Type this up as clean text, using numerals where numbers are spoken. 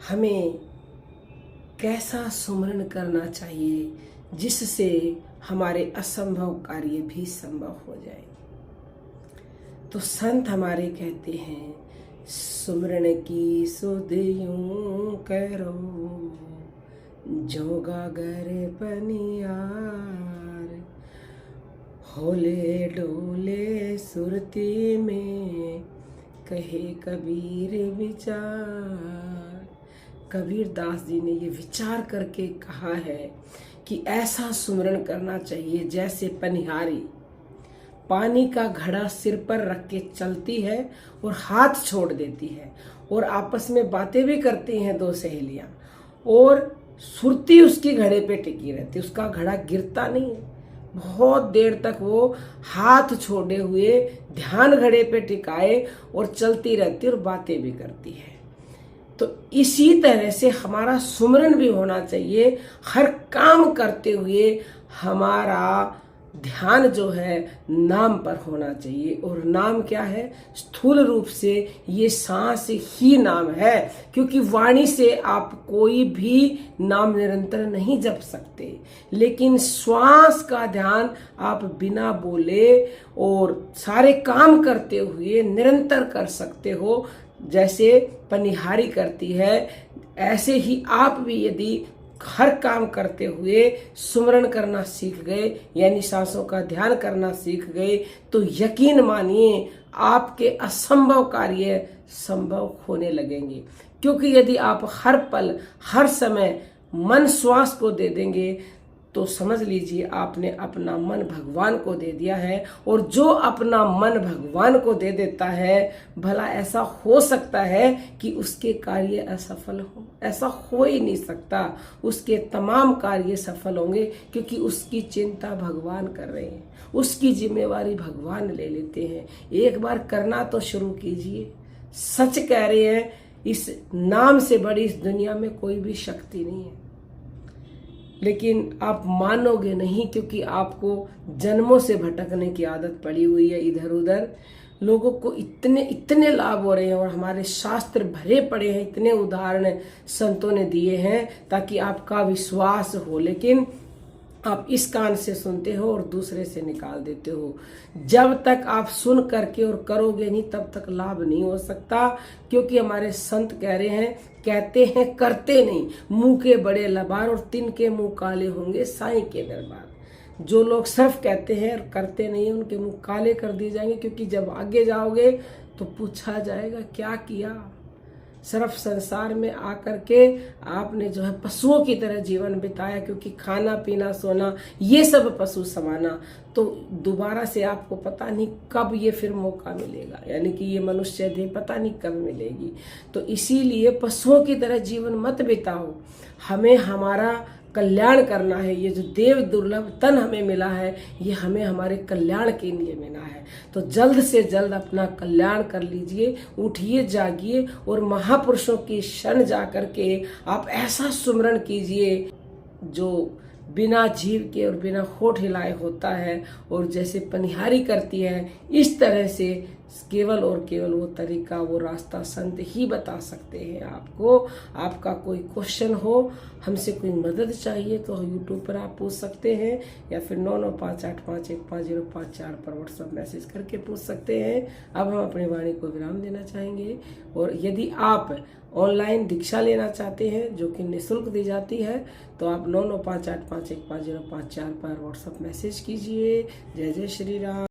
हमें कैसा सुमरन करना चाहिए जिससे हमारे असंभव कार्य भी संभव हो जाए। तो संत हमारे कहते हैं, सुमरन की सुध यूं करो जो गागर पनियार, होले डोले सुरती में कहे कबीर विचार। कबीर दास जी ने ये विचार करके कहा है कि ऐसा सुमरन करना चाहिए जैसे पनिहारी पानी का घड़ा सिर पर रख के चलती है और हाथ छोड़ देती है, और आपस में बातें भी करती हैं दो सहेलियां, और सुरती उसकी घड़े पे टिकी रहती, उसका घड़ा गिरता नहीं है। बहुत देर तक वो हाथ छोड़े हुए ध्यान घड़े पे टिकाए और चलती रहती और बातें भी करती है। तो इसी तरह से हमारा सुमरन भी होना चाहिए। हर काम करते हुए हमारा ध्यान जो है नाम पर होना चाहिए, और नाम क्या है? स्थूल रूप से ये सांस ही नाम है, क्योंकि वाणी से आप कोई भी नाम निरंतर नहीं जप सकते, लेकिन श्वास का ध्यान आप बिना बोले और सारे काम करते हुए निरंतर कर सकते हो। जैसे पनिहारी करती है, ऐसे ही आप भी यदि हर काम करते हुए सुमरन करना सीख गए, यानी सांसों का ध्यान करना सीख गए, तो यकीन मानिए आपके असंभव कार्य संभव होने लगेंगे। क्योंकि यदि आप हर पल हर समय मन श्वास को दे देंगे तो समझ लीजिए आपने अपना मन भगवान को दे दिया है। और जो अपना मन भगवान को दे देता है, भला ऐसा हो सकता है कि उसके कार्य असफल हो? ऐसा हो ही नहीं सकता। उसके तमाम कार्य सफल होंगे, क्योंकि उसकी चिंता भगवान कर रहे हैं, उसकी जिम्मेवारी भगवान ले लेते हैं। एक बार करना तो शुरू कीजिए। सच कह रहे हैं, इस नाम से बड़ी इस दुनिया में कोई भी शक्ति नहीं है। लेकिन आप मानोगे नहीं, क्योंकि आपको जन्मों से भटकने की आदत पड़ी हुई है इधर उधर। लोगों को इतने इतने लाभ हो रहे हैं, और हमारे शास्त्र भरे पड़े हैं, इतने उदाहरण संतों ने दिए हैं ताकि आपका विश्वास हो। लेकिन आप इस कान से सुनते हो और दूसरे से निकाल देते हो। जब तक आप सुन करके और करोगे नहीं, तब तक लाभ नहीं हो सकता। क्योंकि हमारे संत कह रहे हैं, कहते हैं करते नहीं, मुंह के बड़े लबार और तिनके मुंह काले होंगे साईं के दरबार। जो लोग सिर्फ कहते हैं और करते नहीं है, उनके मुंह काले कर दिए जाएंगे। क्योंकि जब आगे जाओगे तो पूछा जाएगा क्या किया। सिर्फ संसार में आकर के आपने जो है पशुओं की तरह जीवन बिताया, क्योंकि खाना पीना सोना ये सब पशु समाना। तो दोबारा से आपको पता नहीं कब ये फिर मौका मिलेगा, यानी कि ये मनुष्य देह पता नहीं कब मिलेगी। तो इसीलिए पशुओं की तरह जीवन मत बिताओ। हमें हमारा कल्याण करना है। ये जो देव दुर्लभ तन हमें मिला है, ये हमें हमारे कल्याण के लिए मिला है। तो जल्द से जल्द अपना कल्याण कर लीजिए, उठिए, जागिए, और महापुरुषों की शरण जा करके आप ऐसा सुमरन कीजिए जो बिना जीव के और बिना होठ हिलाए होता है। और जैसे पनिहारी करती है, इस तरह से केवल और केवल वो तरीका, वो रास्ता संत ही बता सकते हैं आपको। आपका कोई क्वेश्चन हो, हमसे कोई मदद चाहिए, तो यूट्यूब पर आप पूछ सकते हैं, या फिर 9958515054 पर व्हाट्सएप मैसेज करके पूछ सकते हैं। अब हम अपनी वाणी को विराम देना चाहेंगे। और यदि आप ऑनलाइन दीक्षा लेना चाहते हैं, जो कि निःशुल्क दी जाती है, तो आप 9958515054 पर व्हाट्सएप मैसेज कीजिए। जय जय श्री राम।